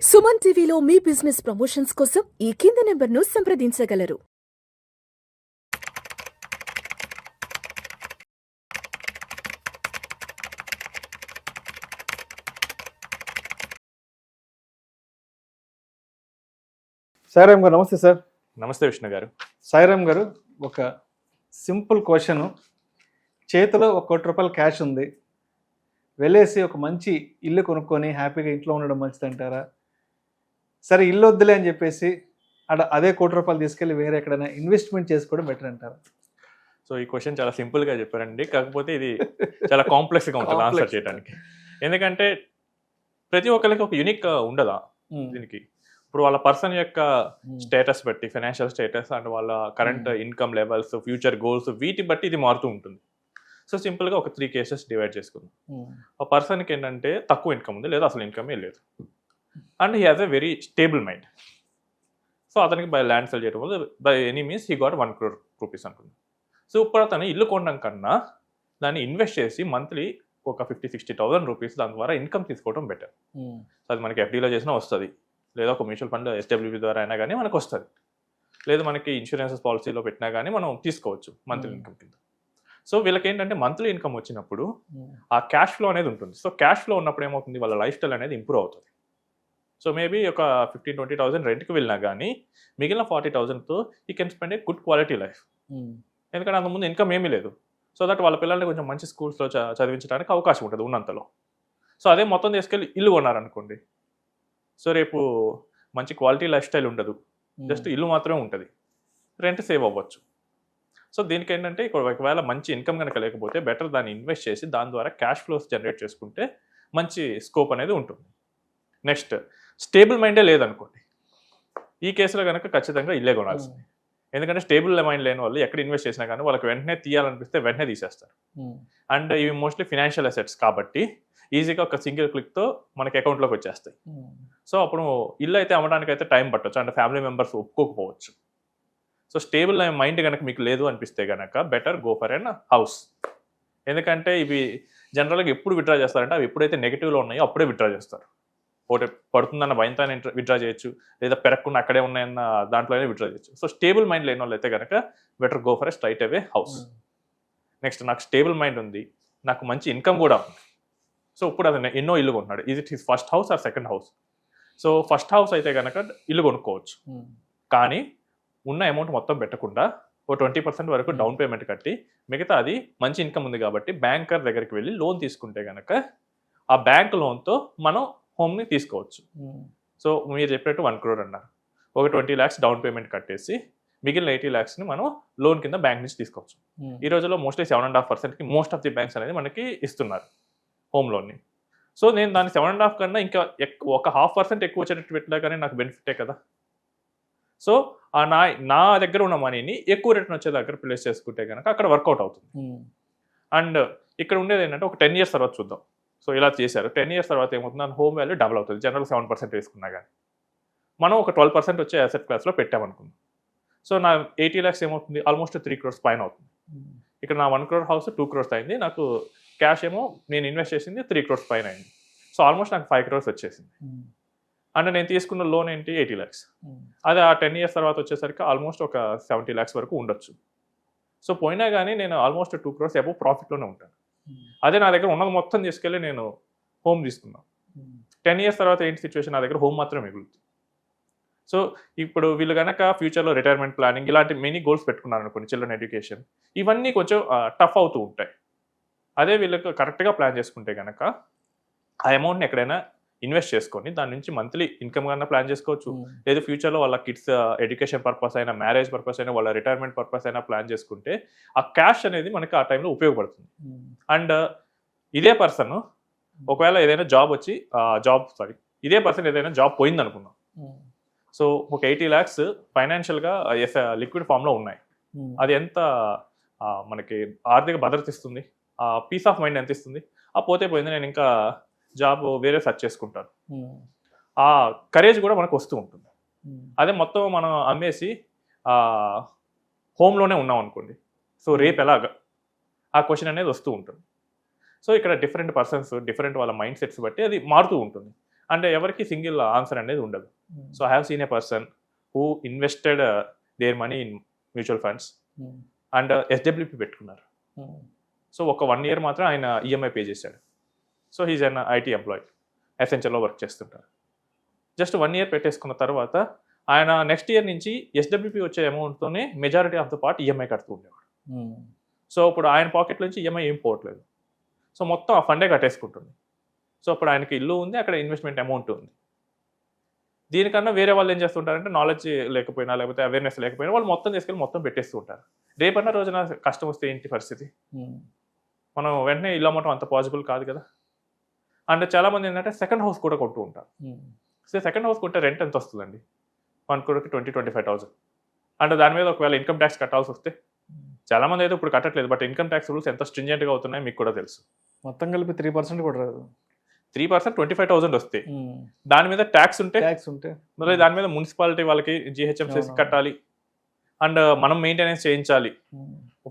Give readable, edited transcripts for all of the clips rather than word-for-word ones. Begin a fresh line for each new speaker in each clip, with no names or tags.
సుమన్ టీవీలో మీ business promotions కోసం ఈ కింది నెంబర్ను సంప్రదించగలరు.
సాయిరామ్ గారు నమస్తే సార్.
నమస్తే విష్ణు గారు.
సాయిరామ్ గారు, ఒక సింపుల్ క్వశ్చన్. చేతిలో ₹1,00,00,000 క్యాష్ ఉంది, వెళ్ళేసి ఒక మంచి ఇల్లు కొనుక్కొని హ్యాపీగా ఇంట్లో ఉండడం మంచిది అంటారా? సరే ఇల్లు వద్దులే అని చెప్పేసి అదే ₹1,00,00,000 తీసుకెళ్ళి వేరే ఎక్కడైనా ఇన్వెస్ట్మెంట్ చేసుకోవడం బెటర్ అంటారా?
సో ఈ క్వశ్చన్ చాలా సింపుల్గా చెప్పారండి, కాకపోతే ఇది చాలా కాంప్లెక్స్గా ఉంటుంది ఆన్సర్ చేయడానికి. ఎందుకంటే ప్రతి ఒక్కరికి ఒక యూనిక్ ఉండదా దీనికి. ఇప్పుడు వాళ్ళ పర్సన్ యొక్క స్టేటస్ బట్టి, ఫైనాన్షియల్ స్టేటస్ అండ్ వాళ్ళ current income levels, future goals, వీటి బట్టి ఇది మారుతూ ఉంటుంది. సో సింపుల్గా ఒక 3 కేసెస్ డివైడ్ చేసుకుందాం. ఆ పర్సన్కి ఏంటంటే తక్కువ ఇన్కమ్ ఉంది, లేదా అసలు ఇన్కమే లేదు, and he has a very stable mind. So అతనికి బై ల్యాండ్ సెల్ చేయడం వల్ల by any means he got ₹1 crore అనుకుంది. సో ఇప్పుడు అతను ఇల్లు కొనడం కన్నా దాన్ని ఇన్వెస్ట్ చేసి మంత్లీ ఒక 50,000-60,000 రూపీస్ దాని ద్వారా ఇన్కమ్ తీసుకోవడం బెటర్. సో అది మనకి ఎఫ్డీలో చేసినా వస్తుంది, లేదా ఒక మ్యూచువల్ ఫండ్ ఎస్డబ్ల్యూపీ ద్వారా అయినా కానీ మనకు వస్తుంది, లేదా మనకి ఇన్సూరెన్స్ పాలసీలో పెట్టినా కానీ మనం తీసుకోవచ్చు మంత్లీ ఇన్కమ్ కింద. సో వీళ్ళకి ఏంటంటే మంత్లీ ఇన్కమ్ వచ్చినప్పుడు ఆ క్యాష్ ఫ్లో అనేది ఉంటుంది. సో క్యాష్ ఫ్లో ఉన్నప్పుడు ఏమవుతుంది, వాళ్ళ లైఫ్ స్టైల్ అనేది ఇంప్రూవ్ అవుతుంది. సో మేబీ ఒక 15,000-20,000 రెంట్కి వెళ్ళినా కానీ మిగిలిన 40,000తో ఈ can spend a good quality life. ఎందుకంటే అంతకుముందు ఇన్కమ్ ఏమీ లేదు. సో దట్ వాళ్ళ పిల్లల్ని కొంచెం మంచి స్కూల్స్లో చదివించడానికి అవకాశం ఉంటుంది ఉన్నంతలో. సో అదే మొత్తం తీసుకెళ్ళి ఇల్లు కొన్నారనుకోండి, సో రేపు మంచి క్వాలిటీ లైఫ్ స్టైల్ ఉండదు, జస్ట్ ఇల్లు మాత్రమే ఉంటుంది, రెంట్ సేవ్ అవ్వచ్చు. సో దీనికి ఏంటంటే ఒకవేళ మంచి ఇన్కమ్ కనుక లేకపోతే బెటర్ దాన్ని ఇన్వెస్ట్ చేసి దాని ద్వారా క్యాష్ ఫ్లోస్ జనరేట్ చేసుకుంటే మంచి స్కోప్ అనేది ఉంటుంది. నెక్స్ట్, స్టేబుల్ మైండే లేదనుకోండి, ఈ కేసులో కనుక ఖచ్చితంగా ఇల్లే కొనాల్సింది. ఎందుకంటే స్టేబుల్ మైండ్ లేని వాళ్ళు ఎక్కడ ఇన్వెస్ట్ చేసినా కానీ వాళ్ళకి వెంటనే తీయాలనిపిస్తే వెంటనే తీసేస్తారు. అండ్ ఇవి మోస్ట్లీ ఫినాన్షియల్ అసెట్స్ కాబట్టి ఈజీగా ఒక సింగిల్ క్లిక్తో మనకి అకౌంట్లోకి వచ్చేస్తాయి. సో అప్పుడు ఇల్లు అయితే అమ్మడానికి అయితే టైం పట్టవచ్చు, అండ్ ఫ్యామిలీ మెంబర్స్ ఒప్పుకోకపోవచ్చు. సో స్టేబుల్ మైండ్ కనుక మీకు లేదు అనిపిస్తే కనుక better go for an house. ఎందుకంటే ఇవి జనరల్గా ఎప్పుడు విత్డ్రా చేస్తారంటే అవి ఎప్పుడైతే నెగిటివ్లో ఉన్నాయో అప్పుడే విత్డ్రా చేస్తారు. ఒకటి పడుతుందన్న భయంతో విత్డ్రా చేయొచ్చు, లేదా పెరగకుండా అక్కడే ఉన్నాయన్న దాంట్లోనే విత్డ్రా చేయొచ్చు. సో స్టేబుల్ మైండ్ లేని వాళ్ళు అయితే కనుక better go for a straight away house. Next, నాకు స్టేబుల్ మైండ్ ఉంది, నాకు మంచి ఇన్కమ్ కూడా ఉంది. సో ఇప్పుడు అతను ఎన్నో ఇల్లు కొన్నాడు, ఇది his first house or second house. So first house అయితే కనుక ఇల్లు కొనుక్కోవచ్చు, కానీ ఉన్న అమౌంట్ మొత్తం పెట్టకుండా ఓ 20% వరకు డౌన్ పేమెంట్ కట్టి మిగతా అది మంచి ఇన్కమ్ ఉంది కాబట్టి బ్యాంకర్ దగ్గరికి వెళ్ళి లోన్ తీసుకుంటే కనుక ఆ బ్యాంక్ లోన్తో మనం హోమ్ని తీసుకోవచ్చు. సో మీరు చెప్పినట్టు 1 crore అన్నారు, ఒక 20 lakhs డౌన్ పేమెంట్ కట్టేసి మిగిలిన 80 lakhsని మనం లోన్ కింద బ్యాంక్ నుంచి తీసుకోవచ్చు. ఈ రోజుల్లో మోస్ట్లీ 7.5%కి మోస్ట్ ఆఫ్ ది బ్యాంక్స్ అనేది మనకి ఇస్తున్నారు హోమ్ లోన్ని. సో నేను దాన్ని 7.5 కన్నా ఇంకా ఒక 0.5% ఎక్కువ వచ్చేటట్టు పెట్టినా కానీ నాకు బెనిఫిటే కదా. సో నా దగ్గర ఉన్న మనీని ఎక్కువ రిటర్న్ వచ్చే దగ్గర ప్లేస్ చేసుకుంటే కనుక అక్కడ వర్కౌట్ అవుతుంది. అండ్ ఇక్కడ ఉండేది ఏంటంటే ఒక 10 years తర్వాత చూద్దాం. సో ఇలా చేశారు, 10 years తర్వాత ఏమవుతుంది, హోమ్ వాల్యూ డబుల్ అవుతుంది. జనరల్ 7% వేసుకున్నా కానీ మనం ఒక 12% వచ్చే అసెట్ క్లాస్లో పెట్టామనుకుందాం. సో నా 80 lakhs ఏమవుతుంది, ఆల్మోస్ట్ 3 crores పైన అవుతుంది. ఇక్కడ నా 1 crore హౌస్ 2 crores అయింది, నాకు క్యాష్ ఏమో నేను ఇన్వెస్ట్ చేసింది 3 crores పైన అయింది. సో ఆల్మోస్ట్ నాకు 5 crores వచ్చేసింది. అండ్ నేను తీసుకున్న లోన్ ఏంటి, 80 lakhs. అది ఆ 10 years తర్వాత వచ్చేసరికి ఆల్మోస్ట్ ఒక 70 lakhs వరకు ఉండొచ్చు. సో పోయినా కానీ నేను ఆల్మోస్ట్ 2 crores అబౌవ్ ప్రాఫిట్లోనే ఉంటాను. అదే నా దగ్గర ఉన్నది మొత్తం తీసుకెళ్ళి నేను హోమ్ తీసుకున్నాను, 10 years తర్వాత ఏంటి సిచ్యువేషన్, నా దగ్గర హోమ్ మాత్రమే మిగులుతుంది. సో ఇప్పుడు వీళ్ళు కనుక ఫ్యూచర్లో రిటైర్మెంట్ ప్లానింగ్ ఇలాంటి మెనీ గోల్స్ పెట్టుకున్నారు అనుకోండి, చిల్డ్రన్ ఎడ్యుకేషన్, ఇవన్నీ కొంచెం టఫ్ అవుతూ ఉంటాయి. అదే వీళ్ళకి కరెక్ట్గా ప్లాన్ చేసుకుంటే కనుక ఆ అమౌంట్ని ఎక్కడైనా ఇన్వెస్ట్ చేసుకొని దాని నుంచి మంత్లీ ఇన్కమ్ కన్నా ప్లాన్ చేసుకోవచ్చు, లేదా ఫ్యూచర్లో వాళ్ళ కిడ్స్ ఎడ్యుకేషన్ పర్పస్ అయినా, మ్యారేజ్ పర్పస్ అయినా, వాళ్ళ రిటైర్మెంట్ పర్పస్ అయినా ప్లాన్ చేసుకుంటే ఆ క్యాష్ అనేది మనకి ఆ టైంలో ఉపయోగపడుతుంది. అండ్ ఇదే పర్సన్ ఒకవేళ ఏదైనా ఇదే పర్సన్ ఏదైనా జాబ్ పోయింది అనుకున్నాం, సో ఒక 80 lakhs ఫైనాన్షియల్గా లిక్విడ్ ఫామ్లో ఉన్నాయి. అది ఎంత మనకి ఆర్థిక భద్రత ఇస్తుంది, పీస్ ఆఫ్ మైండ్ ఎంత ఇస్తుంది, ఆ పోతే పోయింది, నేను ఇంకా జాబ్ వేరే సెర్చ్ చేసుకుంటాను, ఆ కరేజ్ కూడా మనకు వస్తూ ఉంటుంది. అదే మొత్తం మనం అమ్మేసి హోమ్లోనే ఉన్నాం అనుకోండి, సో రేపు ఎలాగా ఆ క్వశ్చన్ అనేది వస్తూ ఉంటుంది. సో ఇక్కడ డిఫరెంట్ పర్సన్స్, డిఫరెంట్ వాళ్ళ మైండ్ సెట్స్ బట్టి అది మారుతూ ఉంటుంది. అండ్ ఎవరికి సింగిల్ ఆన్సర్ అనేది ఉండదు. So I have seen a person who invested their money in mutual funds and SWP పెట్టుకున్నారు. సో ఒక 1 year మాత్రం ఆయన ఈఎంఐ పే చేశాడు. So he's an IT employee, ఎసెన్షియల్లో వర్క్ చేస్తుంటారు. జస్ట్ 1 year పెట్టేసుకున్న తర్వాత ఆయన నెక్స్ట్ ఇయర్ నుంచి ఎస్డబ్ల్యూపీ వచ్చే అమౌంట్తోనే majority of the part EMI కడుతూ ఉండేవాడు. సో ఇప్పుడు ఆయన పాకెట్ నుంచి ఈఎంఐ ఏం పోవట్లేదు. సో మొత్తం ఆ ఫండే కట్టేసుకుంటుంది. సో అప్పుడు ఆయనకి ఇల్లు ఉంది, అక్కడ ఇన్వెస్ట్మెంట్ అమౌంట్ ఉంది. దీనికన్నా వేరే వాళ్ళు ఏం చేస్తుంటారంటే నాలెడ్జ్ లేకపోయినా లేకపోతే అవేర్నెస్ లేకపోయినా వాళ్ళు మొత్తం తీసుకెళ్ళి మొత్తం పెట్టేస్తూ ఉంటారు. రేపన్న రోజున కష్టం వస్తే ఏంటి పరిస్థితి? మనం వెంటనే ఇల్లు అమ్మటం అంత పాసిబుల్ కాదు కదా. అండ్ చాలామంది ఏంటంటే సెకండ్ హౌస్ కూడా కొంటూ ఉంటారు. సో సెకండ్ హౌస్ కొంటే రెంట్ ఎంత వస్తుందండి? 1 crore 20-25,000. అంటే దాని మీద ఒకవేళ ఇన్కమ్ ట్యాక్స్ కట్టాల్సి వస్తే చాలామంది అయితే ఇప్పుడు కట్టట్లేదు, బట్ ఇన్కమ్ ట్యాక్స్ రూల్స్ ఎంత స్ట్రింజెంట్గా అవుతున్నాయో మీకు కూడా తెలుసు.
మొత్తం కలిపి 3% కూడా రాదు.
3% 25,000 వస్తే దాని మీద ట్యాక్స్ ఉంటే మళ్ళీ దాని మీద మున్సిపాలిటీ వాళ్ళకి జిహెచ్ఎంసీ కట్టాలి అండ్ మనం మెయింటెనెన్స్ చేయించాలి.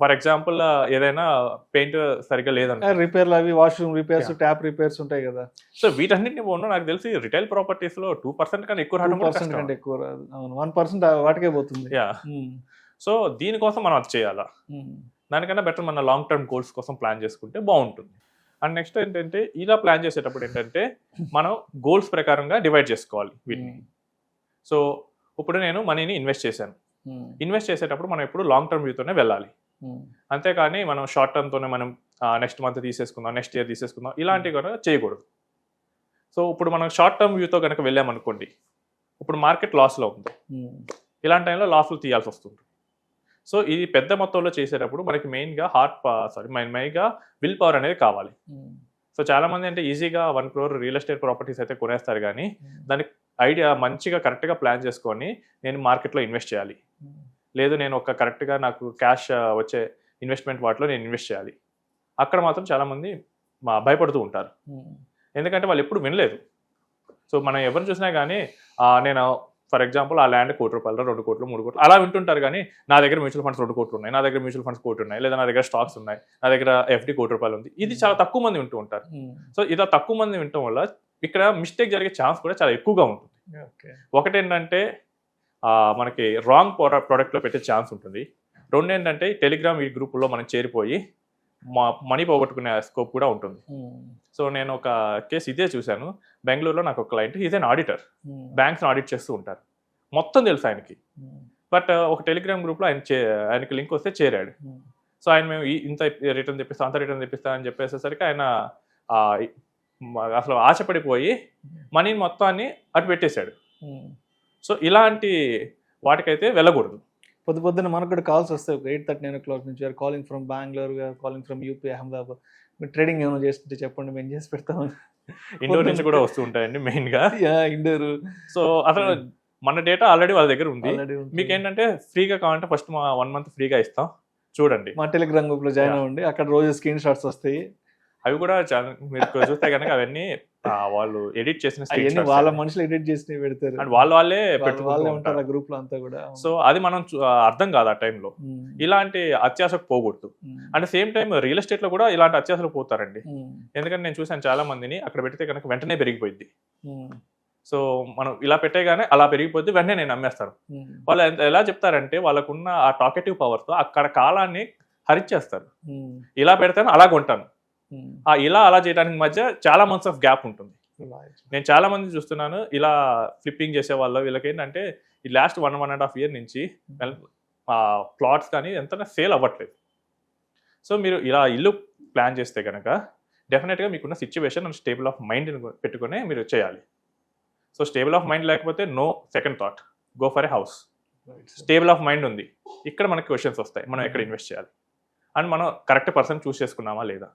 ఫర్ ఎగ్జాంపుల్ ఏదైనా పెయింట్ సరిగ్గా లేదంటే
రిపేర్లు, అవి వాష్రూమ్ రిపేర్స్, ట్యాప్ రిపేర్స్ ఉంటాయి కదా.
సో వీటన్నింటినీ పోను నాకు తెలిసి రిటైల్ ప్రాపర్టీస్ లో 2% కన్నా ఎక్కువ
2% కంటే ఎక్కువ రాదు. 1% వాటికే పోతుంది.
యా. సో దీనికోసం మనం అది చేయాలా? దానికన్నా బెటర్ మన లాంగ్ టర్మ్ గోల్స్ కోసం ప్లాన్ చేసుకుంటే బాగుంటుంది. అండ్ నెక్స్ట్ ఏంటంటే ఇలా ప్లాన్ చేసేటప్పుడు ఏంటంటే మనం గోల్స్ ప్రకారంగా డివైడ్ చేసుకోవాలి వీటిని. సో ఇప్పుడు నేను మనీని ఇన్వెస్ట్ చేశాను. ఇన్వెస్ట్ చేసేటప్పుడు మనం ఎప్పుడు లాంగ్ టర్మ్ వ్యూతోనే వెళ్ళాలి. అంతేకాని మనం షార్ట్ టర్మ్తోనే మనం నెక్స్ట్ మంత్ తీసేసుకుందాం, నెక్స్ట్ ఇయర్ తీసేసుకుందాం ఇలాంటివి కూడా చేయకూడదు. సో ఇప్పుడు మనం షార్ట్ టర్మ్ వ్యూతో కనుక వెళ్ళామనుకోండి, ఇప్పుడు మార్కెట్ లాస్లో ఉంది, ఇలాంటి టైంలో లాస్లు తీయాల్సి వస్తుంది. సో ఇది పెద్ద మొత్తంలో చేసేటప్పుడు మనకి మెయిన్గా మెయిన్గా విల్ పవర్ అనేది కావాలి. సో చాలామంది అంటే ఈజీగా 1 crore రియల్ ఎస్టేట్ ప్రాపర్టీస్ అయితే కొనేస్తారు, కానీ దానికి ఐడియా మంచిగా కరెక్ట్గా ప్లాన్ చేసుకొని నేను మార్కెట్లో ఇన్వెస్ట్ చేయాలి, లేదు నేను ఒక కరెక్ట్గా నాకు క్యాష్ వచ్చే ఇన్వెస్ట్మెంట్ వాటిలో నేను ఇన్వెస్ట్ చేయాలి, అక్కడ మాత్రం చాలామంది భయపడుతూ ఉంటారు. ఎందుకంటే వాళ్ళు ఎప్పుడు వినలేదు. సో మనం ఎవరు చూసినా కానీ నేను ఫర్ ఎగ్జాంపుల్ ఆ ల్యాండ్ 1 కోటి రూపాయలు, 2 కోట్లు, 3 కోట్లు అలా వింటుంటారు, కానీ నా దగ్గర మ్యూచువల్ ఫండ్స్ 2 కోట్లు ఉన్నాయి, నా దగ్గర మ్యూచువల్ ఫండ్స్ 1 కోటి ఉన్నాయి, లేదా నా దగ్గర స్టాక్స్ ఉన్నాయి, నా దగ్గర FD 1 కోటి రూపాయలు ఉంది. ఇది చాలా తక్కువ మంది వింటూ ఉంటారు. సో ఇలా తక్కువ మంది వినటం వల్ల ఇక్కడ మిస్టేక్ జరిగే ఛాన్స్ కూడా చాలా ఎక్కువగా ఉంటుంది. ఒకటేంటంటే మనకి రాంగ్ ప్రోడక్ట్లో పెట్టే ఛాన్స్ ఉంటుంది. రెండు ఏంటంటే టెలిగ్రామ్ ఈ గ్రూపుల్లో మనం చేరిపోయి మనీ పోగొట్టుకునే స్కోప్ కూడా ఉంటుంది. సో నేను ఒక కేసు ఇదే చూశాను. బెంగళూరులో నాకు ఒక క్లయింట్, ఈజ్ అన్ ఆడిటర్, బ్యాంక్స్ని ఆడిట్ చేస్తూ ఉంటారు, మొత్తం తెలుసు ఆయనకి. బట్ ఒక టెలిగ్రామ్ గ్రూప్లో ఆయనకి లింక్ వస్తే చేరాడు. సో ఆయన మేము ఇంత రిటర్న్ తెప్పిస్తాం, అంత రిటర్న్ తెప్పిస్తా అని చెప్పేసేసరికి ఆయన అసలు ఆశపడిపోయి మనీని మొత్తాన్ని అటు పెట్టేశాడు. సో ఇలాంటి వాటికైతే వెళ్ళకూడదు.
పొద్దున్న మనకు కూడా కాల్స్ వస్తాయి 8:30-9 o'clock నుంచి, calling from Bengaluru, calling from UP, Ahmedabad, మీరు ట్రేడింగ్ ఏమైనా చేస్తుంటే చెప్పండి, మేము చేసి పెడతామని.
ఇండోర్ నుంచి కూడా వస్తూ ఉంటాయండి మెయిన్గా.
ఇండోర్.
సో అసలు మన డేటా ఆల్రెడీ వాళ్ళ దగ్గర ఉంది. మీకు ఏంటంటే ఫ్రీగా కావాలంటే ఫస్ట్ 1 month ఫ్రీగా ఇస్తాం, చూడండి.
మా టెలిగ్రామ్ గ్రూప్లో జాయిన్ అవ్వండి, అక్కడ రోజు స్క్రీన్ షాట్స్ వస్తాయి.
అవి కూడా మీరు చూస్తే కనుక అవన్నీ వాళ్ళు ఎడిట్ చేసిన
వాళ్ళ మనుషులు ఎడిట్ చేసి పెడతారు,
అండ్ వాళ్ళే
ఉంటారు ఆ గ్రూప్ లో అంతా కూడా.
సో అది మనం అర్థం కాదు ఆ టైంలో. ఇలాంటి అత్యాశకు పోకూడదు. And same time real estate లో కూడా ఇలాంటి అత్యాశలు పోతారండి. ఎందుకంటే నేను చూసాను చాలా మందిని అక్కడ పెడితే కనుక వెంటనే పెరిగిపోయింది. సో మనం ఇలా పెట్టేగానే అలా పెరిగిపోద్ది, వెంటనే నేను అమ్మేస్తాను. వాళ్ళు ఎలా చెప్తారంటే వాళ్ళకున్న ఆ టాకెటివ్ పవర్ తో అక్కడ కాలాన్ని హరిచేస్తారు. ఇలా పెడతాను అలా కొంటాను, ఇలా అలా చేయడానికి మధ్య చాలా మంత్స్ ఆఫ్ గ్యాప్ ఉంటుంది. నేను చాలా మంది చూస్తున్నాను ఇలా ఫ్లిప్పింగ్ చేసే వాళ్ళు. వీళ్ళకి ఏంటంటే ఈ లాస్ట్ 1.5 year నుంచి ప్లాట్స్ కానీ ఎంత సేల్ అవ్వట్లేదు. సో మీరు ఇలా ఇల్లు ప్లాన్ చేస్తే కనుక డెఫినెట్గా మీకున్న situation and stable of mind పెట్టుకునే మీరు చేయాలి. సో స్టేబుల్ ఆఫ్ మైండ్ లేకపోతే no second thought, go for a house. Stable of mind ఉంది, ఇక్కడ మనకి క్వశ్చన్స్ వస్తాయి, మనం ఎక్కడ ఇన్వెస్ట్ చేయాలి అండ్ మనం కరెక్ట్ పర్సన్ చూస్ చేసుకున్నామా లేదా.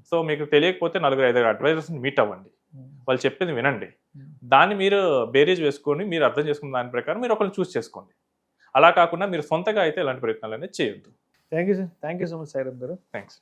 సో మీకు తెలియకపోతే 4-5 అడ్వైజర్స్ని మీట్ అవ్వండి, వాళ్ళు చెప్పింది వినండి, దాన్ని మీరు బేరీజ్ వేసుకొని మీరు అర్థం చేసుకున్న దాని ప్రకారం మీరు ఒకరిని చూస్ చేసుకోండి. అలా కాకుండా మీరు సొంతగా అయితే ఇలాంటి ప్రయత్నాలు అనేది చేయొద్దు.
Thank you sir, thank you so much Sairam గారు.
థ్యాంక్స్.